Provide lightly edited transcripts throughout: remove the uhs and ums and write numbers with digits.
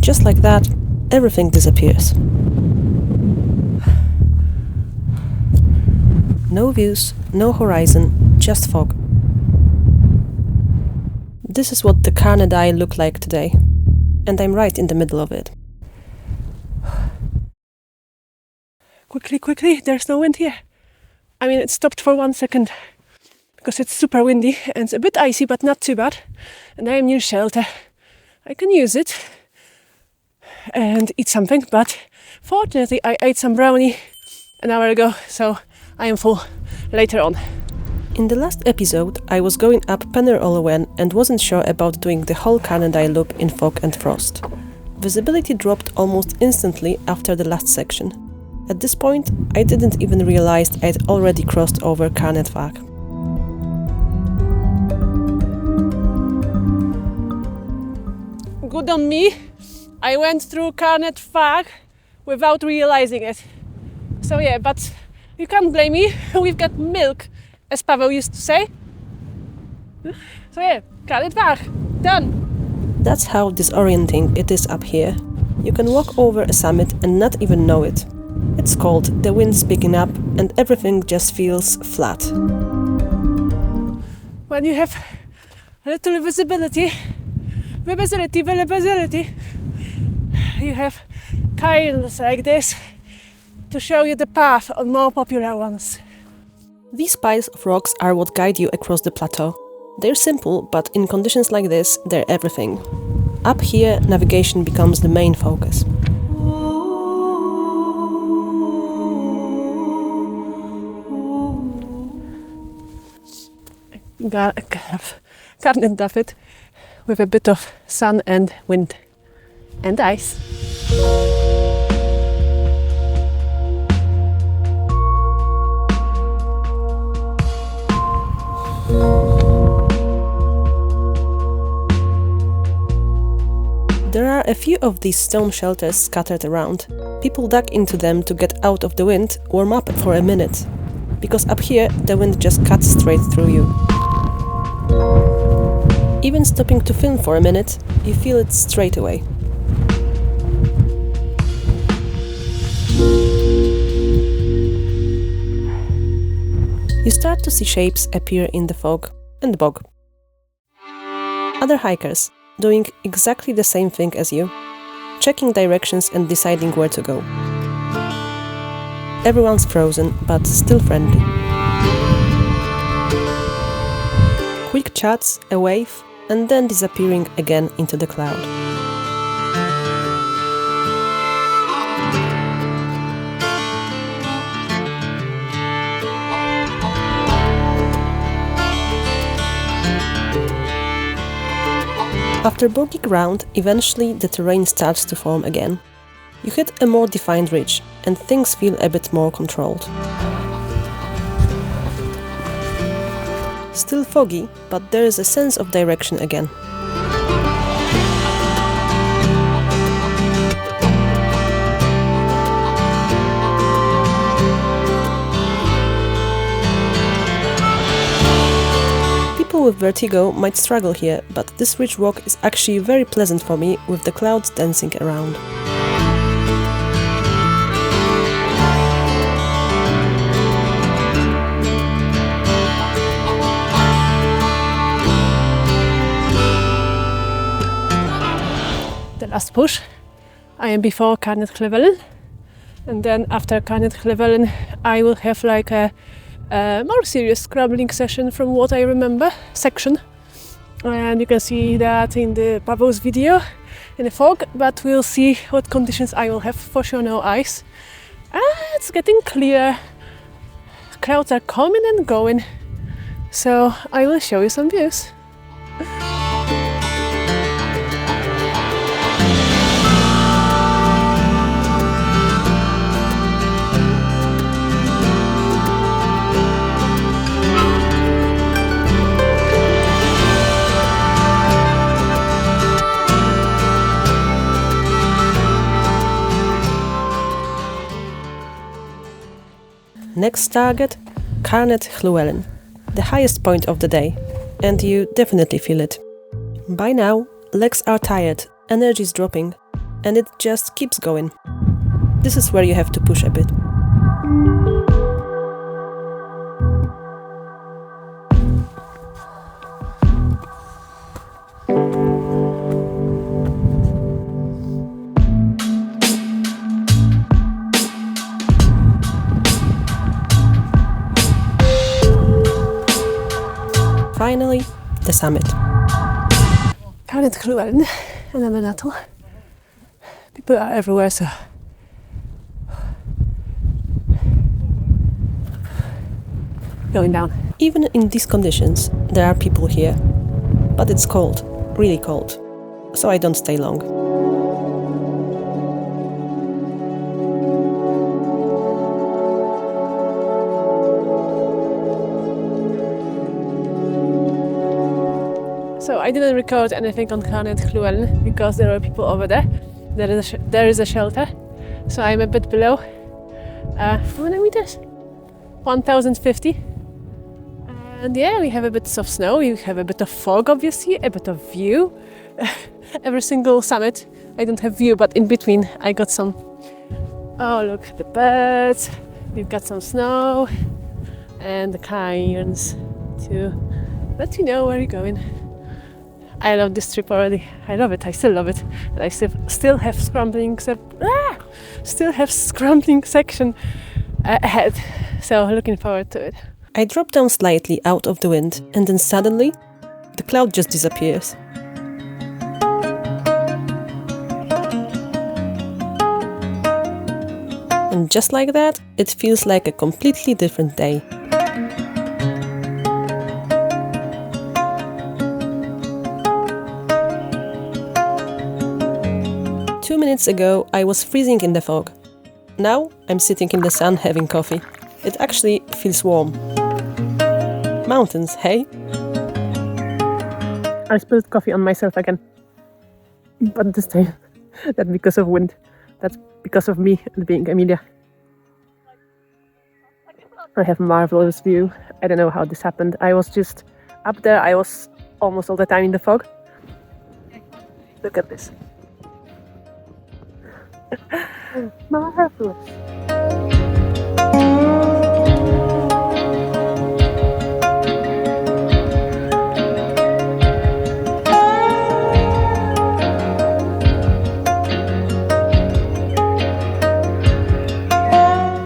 just like that, everything disappears. No views, no horizon, just fog. This is what the Carneddau look like today, and I'm right in the middle of it. Quickly, there's no wind here. I mean, it stopped for 1 second because it's super windy and it's a bit icy, but not too bad. And I am near shelter. I can use it and eat something, but fortunately I ate some brownie an hour ago, so I am full later on. In the last episode, I was going up Pen Yr Ole Wen and wasn't sure about doing the whole Carneddau loop in fog and frost. Visibility dropped almost instantly after the last section. At this point, I didn't even realize I'd already crossed over Carnedd Fach. Good on me. I went through Carnedd Fach without realizing it. So yeah, but you can't blame me. We've got milk, as Pavel used to say. So yeah, Carnedd Fach, done. That's how disorienting it is up here. You can walk over a summit and not even know it. It's cold, the wind's picking up, and everything just feels flat. When you have a little visibility, you have cairns like this to show you the path on more popular ones. These piles of rocks are what guide you across the plateau. They're simple, but in conditions like this, they're everything. Up here, navigation becomes the main focus. Carnedd Dafydd with a bit of sun and wind and ice. There are a few of these stone shelters scattered around. People dug into them to get out of the wind, warm up for a minute. Because up here, the wind just cuts straight through you. Even stopping to film for a minute, you feel it straight away. You start to see shapes appear in the fog and bog. Other hikers, doing exactly the same thing as you, checking directions and deciding where to go. Everyone's frozen, but still friendly. Quick chats, a wave, and then disappearing again into the cloud. After boggy ground, eventually the terrain starts to form again. You hit a more defined ridge, and things feel a bit more controlled. Still foggy, but there is a sense of direction again. People with vertigo might struggle here, but this ridge walk is actually very pleasant for me with the clouds dancing around. The last push, I am before Carnedd Llewelyn, and then after Carnedd Llewelyn I will have like a more serious scrambling session from what I remember section, and you can see that in the Pavel's video in the fog, but we'll see what conditions I will have. For sure no ice. It's getting clear, crowds are coming and going, so I will show you some views. Next target, Carnedd Llewelyn, the highest point of the day, and you definitely feel it. By now, legs are tired, energy is dropping, and it just keeps going. This is where you have to push a bit. Finally, the summit. Carnedd Llewelyn and then the Nuttall. People are everywhere, so going down. Even in these conditions, there are people here. But it's cold, really cold, so I don't stay long. So I didn't record anything on Carnedd Llewelyn because there are people over there. There is a shelter, so I'm a bit below. How many meters? 1,050. And yeah, we have a bit of snow, we have a bit of fog obviously, a bit of view. Every single summit, I don't have view, but in between I got some. Oh look, the birds, we've got some snow and the cairns to let you know where you're going. I love this trip already. I love it. I still love it. And I still have scrambling section ahead. So looking forward to it. I drop down slightly out of the wind, and then suddenly the cloud just disappears. And just like that, it feels like a completely different day. Two minutes ago, I was freezing in the fog. Now, I'm sitting in the sun having coffee. It actually feels warm. Mountains, hey? I spilled coffee on myself again. But this time, that's because of wind. That's because of me and being Emilia. I have a marvelous view. I don't know how this happened. I was just up there. I was almost all the time in the fog. Look at this. Marvelous.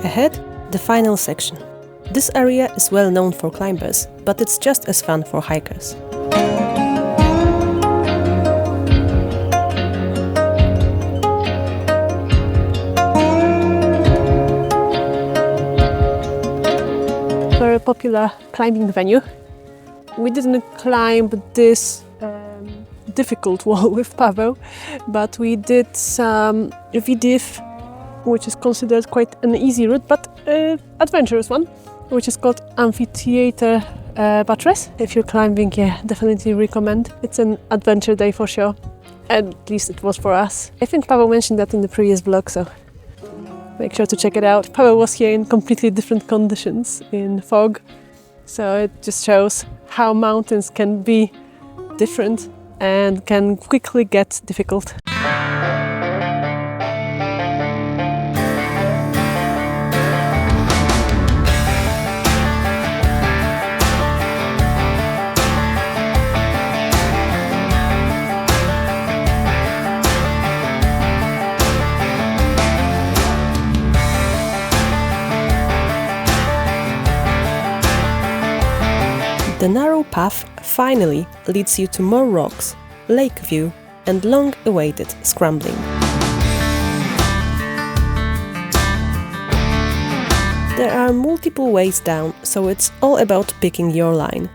Ahead, the final section. This area is well known for climbers, but it's just as fun for hikers. Very popular climbing venue. We didn't climb this difficult wall with Paweł, but we did some VDIF, which is considered quite an easy route, but adventurous one, which is called Amphitheater Buttress. If you're climbing, yeah, definitely recommend. It's an adventure day for sure. At least it was for us. I think Paweł mentioned that in the previous vlog, so make sure to check it out. Paweł was here in completely different conditions, in fog, so it just shows how mountains can be different and can quickly get difficult. The narrow path finally leads you to more rocks, lake view, and long-awaited scrambling. There are multiple ways down, so it's all about picking your line,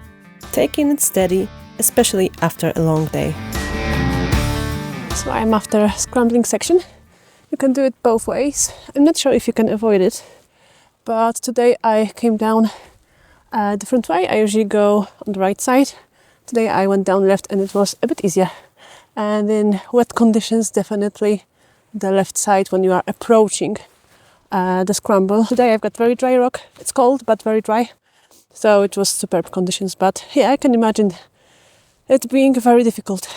taking it steady, especially after a long day. So I'm after a scrambling section. You can do it both ways. I'm not sure if you can avoid it, but today I came down a different way. I usually go on the right side. Today I went down left and it was a bit easier. And in wet conditions, definitely the left side when you are approaching the scramble. Today I've got very dry rock. It's cold but very dry, so it was superb conditions. But yeah, I can imagine it being very difficult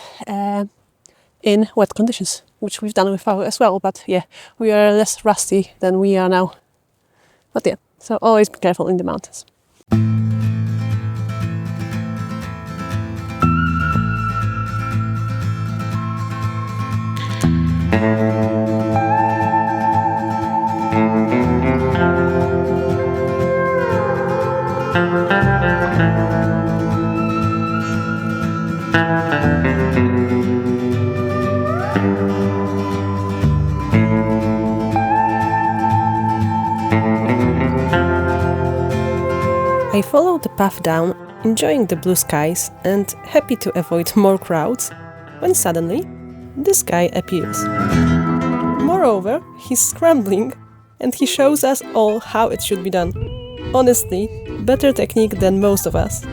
in wet conditions, which we've done before as well, but yeah, we are less rusty than we are now. But yeah, so always be careful in the mountains. I followed the path down, enjoying the blue skies and happy to avoid more crowds, when suddenly this guy appears. Moreover, he's scrambling and he shows us all how it should be done. Honestly, better technique than most of us.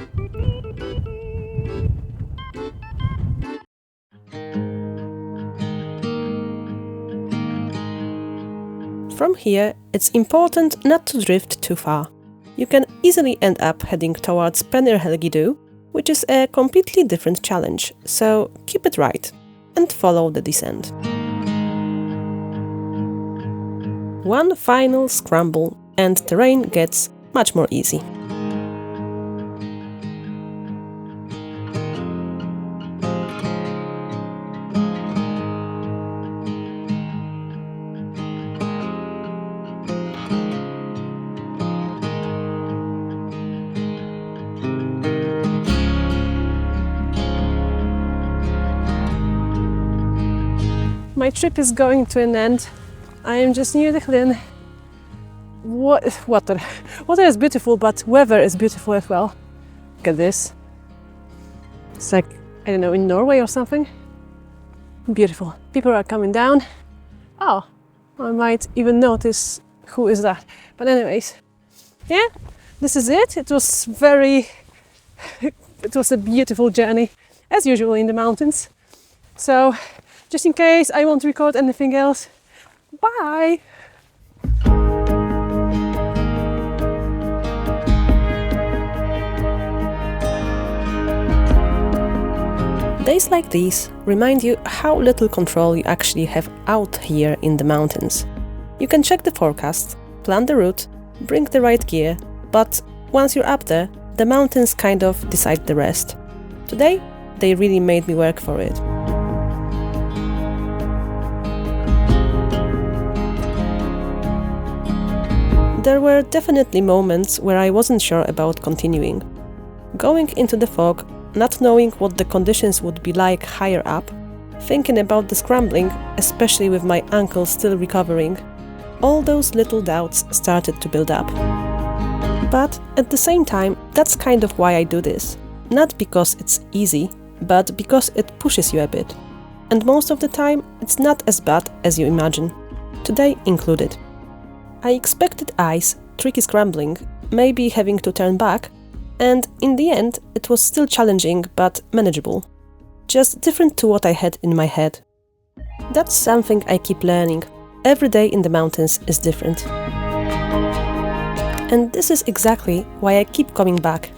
From here, it's important not to drift too far. You can easily end up heading towards Pen Yr Ole Wen, which is a completely different challenge, so keep it right and follow the descent. One final scramble and terrain gets much more easy. My trip is going to an end. I am just near the Llyn. Water is beautiful, but weather is beautiful as well. Look at this. It's like, I don't know, in Norway or something. Beautiful. People are coming down. Oh, I might even notice who is that. But anyways, yeah, this is it. It was a beautiful journey, as usual in the mountains. So, just in case I won't record anything else, bye! Days like these remind you how little control you actually have out here in the mountains. You can check the forecast, plan the route, bring the right gear, but once you're up there, the mountains kind of decide the rest. Today, they really made me work for it. There were definitely moments where I wasn't sure about continuing. Going into the fog, not knowing what the conditions would be like higher up, thinking about the scrambling, especially with my ankle still recovering, all those little doubts started to build up. But at the same time, that's kind of why I do this. Not because it's easy, but because it pushes you a bit. And most of the time, it's not as bad as you imagine, today included. I expected ice, tricky scrambling, maybe having to turn back, and in the end it was still challenging but manageable. Just different to what I had in my head. That's something I keep learning. Every day in the mountains is different. And this is exactly why I keep coming back.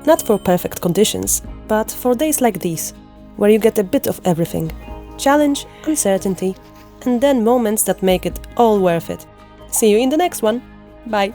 Not for perfect conditions, but for days like these, where you get a bit of everything. Challenge, uncertainty, and then moments that make it all worth it. See you in the next one. Bye!